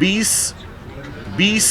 20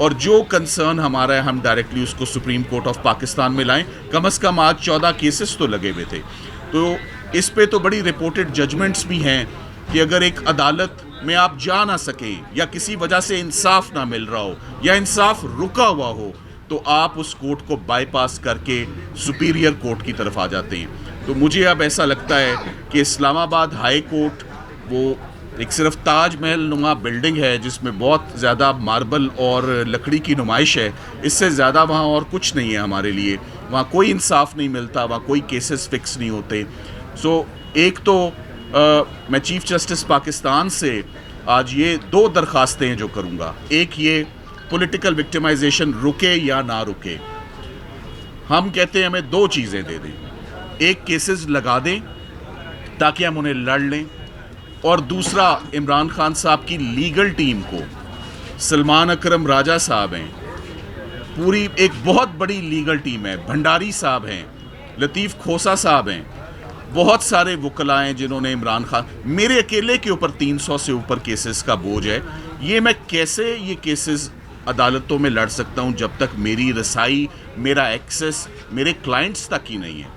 اور جو کنسرن ہمارا ہے ہم ڈائریکٹلی اس کو سپریم کورٹ آف پاکستان میں لائیں. کم از کم آج 14 کیسز تو لگے ہوئے تھے. تو اس پہ تو بڑی رپورٹڈ ججمنٹس بھی ہیں کہ اگر ایک عدالت میں آپ جا نہ سکیں یا کسی وجہ سے انصاف نہ مل رہا ہو یا انصاف رکا ہوا ہو تو آپ اس کورٹ کو بائی پاس کر کے سپیریئر کورٹ کی طرف آ جاتے ہیں. تو مجھے اب ایسا لگتا ہے کہ اسلام آباد ہائی کورٹ وہ ایک صرف تاج محل نما بلڈنگ ہے جس میں بہت زیادہ ماربل اور لکڑی کی نمائش ہے. اس سے زیادہ وہاں اور کچھ نہیں ہے ہمارے لیے. وہاں کوئی انصاف نہیں ملتا, وہاں کوئی کیسز فکس نہیں ہوتے. سو ایک تو میں چیف جسٹس پاکستان سے آج یہ 2 درخواستیں ہیں جو کروں گا. ایک یہ پولیٹیکل وکٹمائزیشن رکے یا نہ رکے. ہم کہتے ہیں ہمیں 2 چیزیں دے دیں. ایک کیسز لگا دیں تاکہ ہم انہیں لڑ لیں, اور دوسرا عمران خان صاحب کی لیگل ٹیم کو, سلمان اکرم راجہ صاحب ہیں, پوری ایک بہت بڑی لیگل ٹیم ہے, بھنڈاری صاحب ہیں, لطیف کھوسا صاحب ہیں, بہت سارے وکلاء ہیں جنہوں نے عمران خان, میرے اکیلے کے اوپر 300 سے اوپر کیسز کا بوجھ ہے. یہ میں کیسے یہ کیسز عدالتوں میں لڑ سکتا ہوں جب تک میری رسائی, میرا ایکسس میرے کلائنٹس تک ہی نہیں ہے.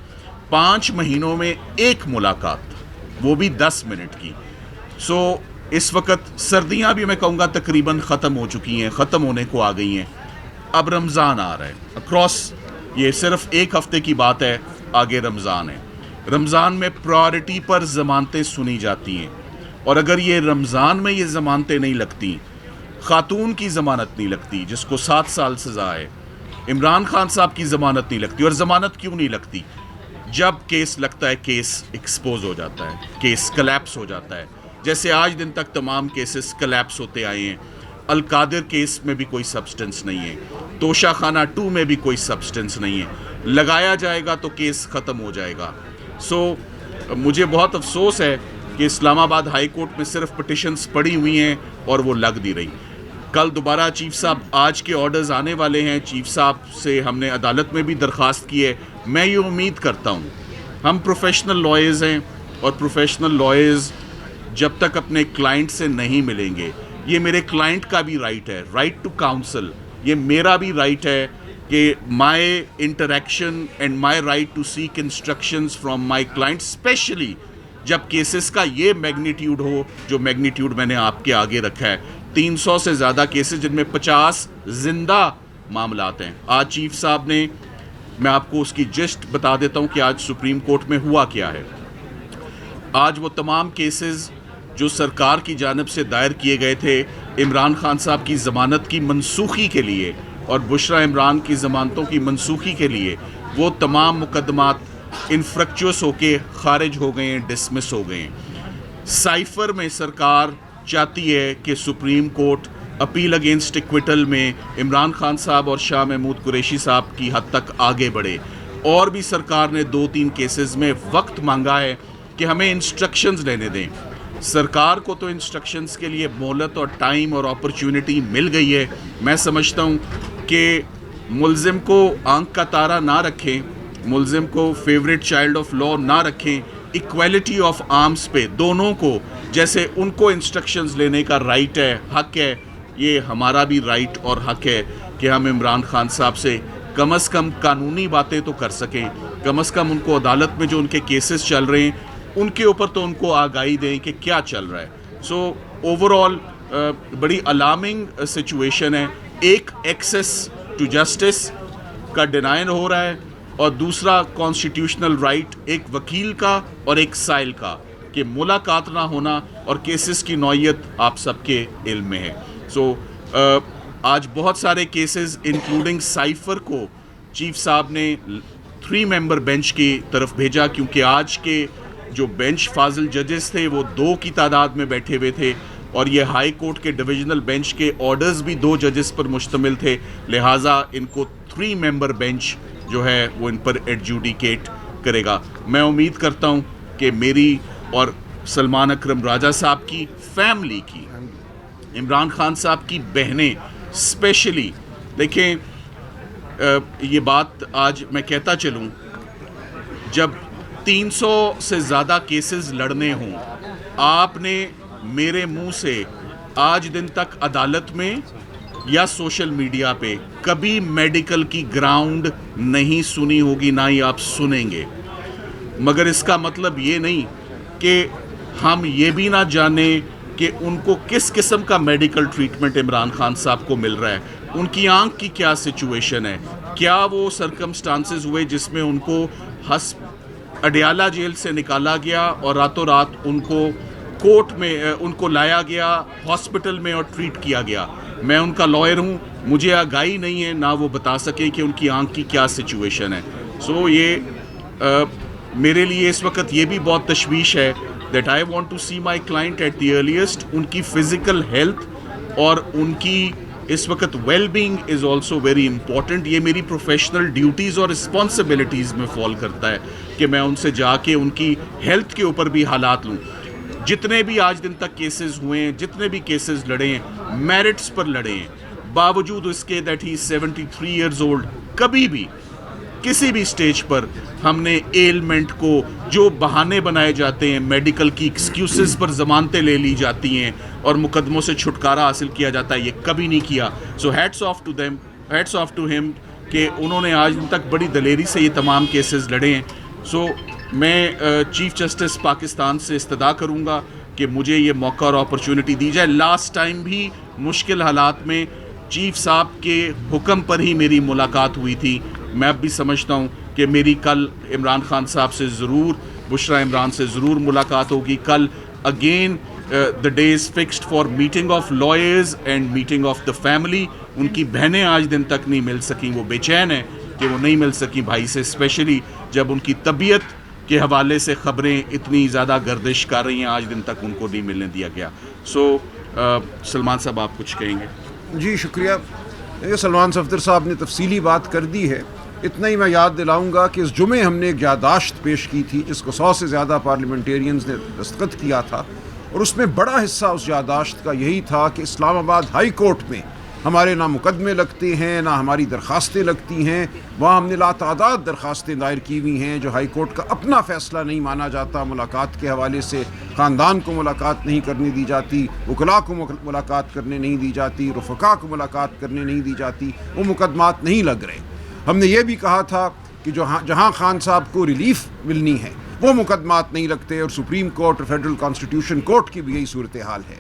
5 مہینوں میں ایک ملاقات, وہ بھی 10 منٹ کی. سو اس وقت سردیاں بھی میں کہوں گا تقریباً ختم ہو چکی ہیں, ختم ہونے کو آ گئی ہیں. اب رمضان آ رہا ہے اکراس, یہ صرف 1 ہفتے کی بات ہے, آگے رمضان ہے. رمضان میں پرائورٹی پر ضمانتیں سنی جاتی ہیں, اور اگر یہ رمضان میں یہ ضمانتیں نہیں لگتی, خاتون کی ضمانت نہیں لگتی جس کو 7 سال سزا ہے, عمران خان صاحب کی ضمانت نہیں لگتی. اور ضمانت کیوں نہیں لگتی؟ جب کیس لگتا ہے کیس ایکسپوز ہو جاتا ہے, کیس کلیپس ہو جاتا ہے. جیسے آج دن تک تمام کیسز کلیپس ہوتے آئے ہیں. القادر کیس میں بھی کوئی سبسٹنس نہیں ہے, توشہ خانہ 2 میں بھی کوئی سبسٹنس نہیں ہے. لگایا جائے گا تو کیس ختم ہو جائے گا. سو مجھے بہت افسوس ہے کہ اسلام آباد ہائی کورٹ میں صرف پٹیشنز پڑی ہوئی ہیں اور وہ لگ نہیں رہی. کل دوبارہ چیف صاحب, آج کے آرڈرز آنے والے ہیں, چیف صاحب سے ہم نے عدالت میں بھی درخواست کی ہے. میں یہ امید کرتا ہوں, ہم پروفیشنل لائرز ہیں, اور پروفیشنل لائرز جب تک اپنے کلائنٹ سے نہیں ملیں گے, یہ میرے کلائنٹ کا بھی رائٹ ہے, رائٹ ٹو کاؤنسل, یہ میرا بھی رائٹ ہے کہ my interaction and my right to seek instructions from my client, especially جب کیسز کا یہ میگنیٹیوڈ ہو جو میگنیٹیوڈ میں نے آپ کے آگے رکھا ہے. 300 سے زیادہ کیسز جن میں 50 زندہ معاملات ہیں. آج چیف صاحب نے, میں آپ کو اس کی جسٹ بتا دیتا ہوں کہ آج سپریم کورٹ میں ہوا کیا ہے. آج وہ تمام کیسز جو سرکار کی جانب سے دائر کیے گئے تھے عمران خان صاحب کی ضمانت کی منسوخی کے لیے اور بشرا عمران کی ضمانتوں کی منسوخی کے لیے, وہ تمام مقدمات انفرکچوس ہو کے خارج ہو گئے ہیں, ڈسمس ہو گئے ہیں. سائفر میں سرکار چاہتی ہے کہ supreme court appeal against acquittal میں عمران خان صاحب اور شاہ محمود قریشی صاحب کی حد تک آگے بڑھے. اور بھی سرکار نے 2-3 کیسز میں وقت مانگا ہے کہ ہمیں انسٹرکشنز لینے دیں. سرکار کو تو انسٹرکشنز کے لیے مہلت اور ٹائم اور اپرچونٹی مل گئی ہے. میں سمجھتا ہوں کہ ملزم کو آنکھ کا تارا نہ رکھیں, ملزم کو فیوریٹ چائلڈ آف لا نہ رکھیں. ایکویلٹی آف آرمز پہ دونوں کو, جیسے ان کو انسٹرکشنز لینے کا رائٹ ہے, حق ہے, یہ ہمارا بھی رائٹ اور حق ہے کہ ہم عمران خان صاحب سے کم از کم قانونی باتیں تو کر سکیں. کم از کم ان کو عدالت میں جو ان کے کیسز چل رہے ہیں ان کے اوپر تو ان کو آگاہی دیں کہ کیا چل رہا ہے. سو اوور آل بڑی الارمنگ سچویشن ہے. ایک ایکسیس ٹو جسٹس کا ڈینائن ہو رہا ہے, اور دوسرا کانسٹیٹیوشنل رائٹ ایک وکیل کا اور ایک سائل کا کہ ملاقات نہ ہونا, اور کیسز کی نوعیت آپ سب کے علم میں ہے. سو آج بہت سارے کیسز انکلوڈنگ سائفر کو چیف صاحب نے 3 ممبر بینچ کی طرف بھیجا, کیونکہ آج کے جو بینچ فاضل ججز تھے وہ 2 کی تعداد میں بیٹھے ہوئے تھے, اور یہ ہائی کورٹ کے ڈویژنل بینچ کے آرڈرز بھی 2 ججز پر مشتمل تھے. لہٰذا ان کو 3 ممبر بینچ جو ہے وہ ان پر ایڈجوڈیکیٹ کرے گا. میں امید کرتا ہوں کہ میری اور سلمان اکرم راجہ صاحب کی فیملی کی, عمران خان صاحب کی بہنیں اسپیشلی, دیکھیں یہ بات آج میں کہتا چلوں, جب 300 سے زیادہ کیسز لڑنے ہوں, آپ نے میرے منہ سے آج دن تک عدالت میں یا سوشل میڈیا پہ کبھی میڈیکل کی گراؤنڈ نہیں سنی ہوگی، نہ ہی آپ سنیں گے، مگر اس کا مطلب یہ نہیں کہ ہم یہ بھی نہ جانیں کہ ان کو کس قسم کا میڈیکل ٹریٹمنٹ عمران خان صاحب کو مل رہا ہے، ان کی آنکھ کی کیا سچویشن ہے، کیا وہ سرکمسٹانسز ہوئے جس میں ان کو اڈیالہ جیل سے نکالا گیا اور راتوں رات ان کو کورٹ میں ان کو لایا گیا ہاسپٹل میں اور ٹریٹ کیا گیا۔ میں ان کا لائر ہوں، مجھے آگاہی نہیں ہے نہ وہ بتا سکیں کہ ان کی آنکھ کی کیا سچویشن ہے۔ سو یہ میرے لیے اس وقت یہ بھی بہت تشویش ہے that I want to see my client at the earliest. ان کی فزیکل ہیلتھ اور ان کی اس وقت well being is also very important. یہ میری پروفیشنل ڈیوٹیز اور رسپانسبلٹیز میں فال کرتا ہے کہ میں ان سے جا کے ان کی ہیلتھ کے اوپر بھی حالات لوں۔ جتنے بھی آج دن تک کیسز ہوئے ہیں، جتنے بھی کیسز لڑے ہیں، میرٹس پر لڑے ہیں، باوجود اس کے دیٹ ہی 73 ایئرز اولڈ، کبھی بھی کسی بھی سٹیج پر ہم نے ایلمنٹ کو جو بہانے بنائے جاتے ہیں، میڈیکل کی ایکسکیوزز پر ضمانتیں لے لی جاتی ہیں اور مقدموں سے چھٹکارا حاصل کیا جاتا ہے، یہ کبھی نہیں کیا۔ So hats off to them, hats off to ہم کہ انہوں نے آج دن تک بڑی دلیری سے یہ تمام کیسز لڑے ہیں۔ سو میں چیف جسٹس پاکستان سے استدعا کروں گا کہ مجھے یہ موقع اور اپرچونٹی دی جائے۔ لاسٹ ٹائم بھی مشکل حالات میں چیف صاحب کے حکم پر ہی میری ملاقات ہوئی تھی۔ میں اب بھی سمجھتا ہوں کہ میری کل عمران خان صاحب سے ضرور، بشرا عمران سے ضرور ملاقات ہوگی۔ کل again the day is fixed for meeting of lawyers and meeting of the family۔ ان کی بہنیں آج دن تک نہیں مل سکیں، وہ بے چین ہیں کہ وہ نہیں مل سکیں بھائی سے، اسپیشلی جب ان کی طبیعت کے حوالے سے خبریں اتنی زیادہ گردش کر رہی ہیں، آج دن تک ان کو نہیں ملنے دیا گیا۔ سو سلمان صاحب آپ کچھ کہیں گے؟ جی شکریہ۔ سلمان صفدر صاحب نے تفصیلی بات کر دی ہے، اتنا ہی میں یاد دلاؤں گا کہ اس جمعے ہم نے ایک یادداشت پیش کی تھی جس کو 100 سے زیادہ پارلیمنٹیرینز نے دستخط کیا تھا، اور اس میں بڑا حصہ اس یادداشت کا یہی تھا کہ اسلام آباد ہائی کورٹ میں ہمارے نہ مقدمے لگتے ہیں، نہ ہماری درخواستیں لگتی ہیں۔ وہاں ہم نے لاتعداد درخواستیں دائر کی ہوئی ہیں جو ہائی کورٹ کا اپنا فیصلہ نہیں مانا جاتا، ملاقات کے حوالے سے خاندان کو ملاقات نہیں کرنے دی جاتی، وکلاء کو ملاقات کرنے نہیں دی جاتی، رفقا کو ملاقات کرنے نہیں دی جاتی، وہ مقدمات نہیں لگ رہے۔ ہم نے یہ بھی کہا تھا کہ جہاں خان صاحب کو ریلیف ملنی ہے وہ مقدمات نہیں لگتے، اور سپریم کورٹ اور فیڈرل کانسٹیٹیوشن کورٹ کی بھی یہی صورتحال ہے۔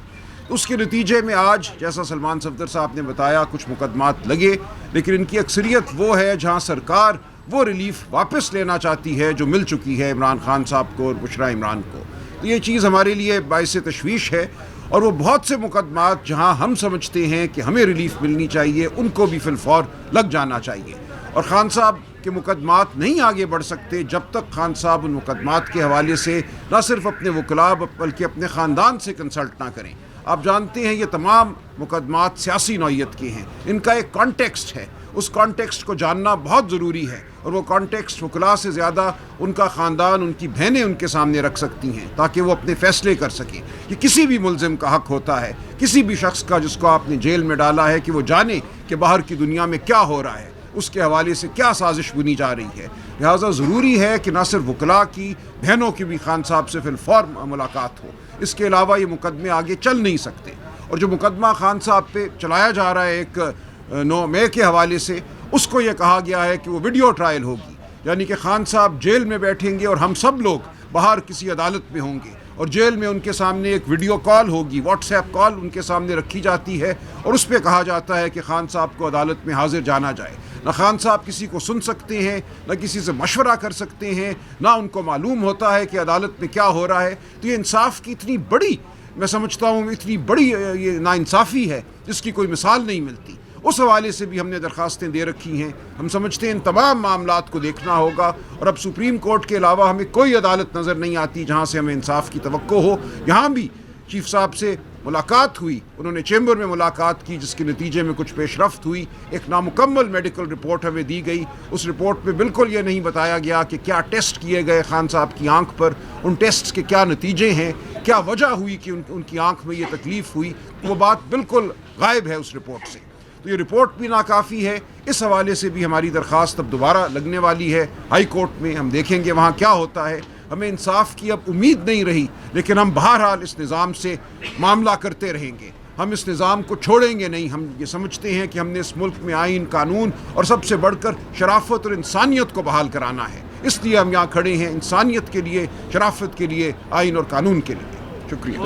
اس کے نتیجے میں آج جیسا سلمان صفدر صاحب نے بتایا کچھ مقدمات لگے، لیکن ان کی اکثریت وہ ہے جہاں سرکار وہ ریلیف واپس لینا چاہتی ہے جو مل چکی ہے عمران خان صاحب کو اور بشرا عمران کو۔ تو یہ چیز ہمارے لیے باعث تشویش ہے، اور وہ بہت سے مقدمات جہاں ہم سمجھتے ہیں کہ ہمیں ریلیف ملنی چاہیے ان کو بھی فی الفور لگ جانا چاہیے، اور خان صاحب کے مقدمات نہیں آگے بڑھ سکتے جب تک خان صاحب ان مقدمات کے حوالے سے نہ صرف اپنے وکلاء بلکہ اپنے خاندان سے کنسلٹ نہ کریں۔ آپ جانتے ہیں یہ تمام مقدمات سیاسی نوعیت کے ہیں، ان کا ایک کانٹیکسٹ ہے، اس کانٹیکسٹ کو جاننا بہت ضروری ہے، اور وہ کانٹیکسٹ وکلاء سے زیادہ ان کا خاندان، ان کی بہنیں ان کے سامنے رکھ سکتی ہیں تاکہ وہ اپنے فیصلے کر سکیں۔ یہ کسی بھی ملزم کا حق ہوتا ہے، کسی بھی شخص کا جس کو آپ نے جیل میں ڈالا ہے، کہ وہ جانے کہ باہر کی دنیا میں کیا ہو رہا ہے، اس کے حوالے سے کیا سازش بنی جا رہی ہے۔ لہٰذا ضروری ہے کہ نہ صرف وکلاء کی، بہنوں کی بھی خان صاحب سے فی الفور ملاقات ہو، اس کے علاوہ یہ مقدمے آگے چل نہیں سکتے۔ اور جو مقدمہ خان صاحب پہ چلایا جا رہا ہے ایک 9 مئی کے حوالے سے، اس کو یہ کہا گیا ہے کہ وہ ویڈیو ٹرائل ہوگی، یعنی کہ خان صاحب جیل میں بیٹھیں گے اور ہم سب لوگ باہر کسی عدالت میں ہوں گے، اور جیل میں ان کے سامنے ایک ویڈیو کال ہوگی، واٹس ایپ کال ان کے سامنے رکھی جاتی ہے، اور اس پہ کہا جاتا ہے کہ خان صاحب کو عدالت میں حاضر جانا جائے۔ نہ خان صاحب کسی کو سن سکتے ہیں، نہ کسی سے مشورہ کر سکتے ہیں، نہ ان کو معلوم ہوتا ہے کہ عدالت میں کیا ہو رہا ہے۔ تو یہ انصاف کی اتنی بڑی، میں سمجھتا ہوں اتنی بڑی یہ ناانصافی ہے جس کی کوئی مثال نہیں ملتی۔ اس حوالے سے بھی ہم نے درخواستیں دے رکھی ہیں۔ ہم سمجھتے ہیں ان تمام معاملات کو دیکھنا ہوگا، اور اب سپریم کورٹ کے علاوہ ہمیں کوئی عدالت نظر نہیں آتی جہاں سے ہمیں انصاف کی توقع ہو۔ یہاں بھی چیف صاحب سے ملاقات ہوئی، انہوں نے چیمبر میں ملاقات کی جس کے نتیجے میں کچھ پیش رفت ہوئی، ایک نامکمل میڈیکل رپورٹ ہمیں دی گئی۔ اس رپورٹ میں بالکل یہ نہیں بتایا گیا کہ کیا ٹیسٹ کیے گئے خان صاحب کی آنکھ پر، ان ٹیسٹس کے کیا نتیجے ہیں، کیا وجہ ہوئی کہ ان کی آنکھ میں یہ تکلیف ہوئی، وہ بات بالکل غائب ہے اس رپورٹ سے۔ تو یہ رپورٹ بھی ناکافی ہے۔ اس حوالے سے بھی ہماری درخواست اب دوبارہ لگنے والی ہے ہائی کورٹ میں، ہم دیکھیں گے وہاں کیا ہوتا ہے۔ ہمیں انصاف کی اب امید نہیں رہی، لیکن ہم بہرحال اس نظام سے معاملہ کرتے رہیں گے۔ ہم اس نظام کو چھوڑیں گے نہیں. ہم یہ سمجھتے ہیں کہ ہم نے اس ملک میں آئین، قانون اور سب سے بڑھ کر شرافت اور انسانیت کو بحال کرانا ہے. اس لیے ہم یہاں کھڑے ہیں، انسانیت کے لیے، شرافت کے لیے، آئین اور قانون کے لیے. شکریہ.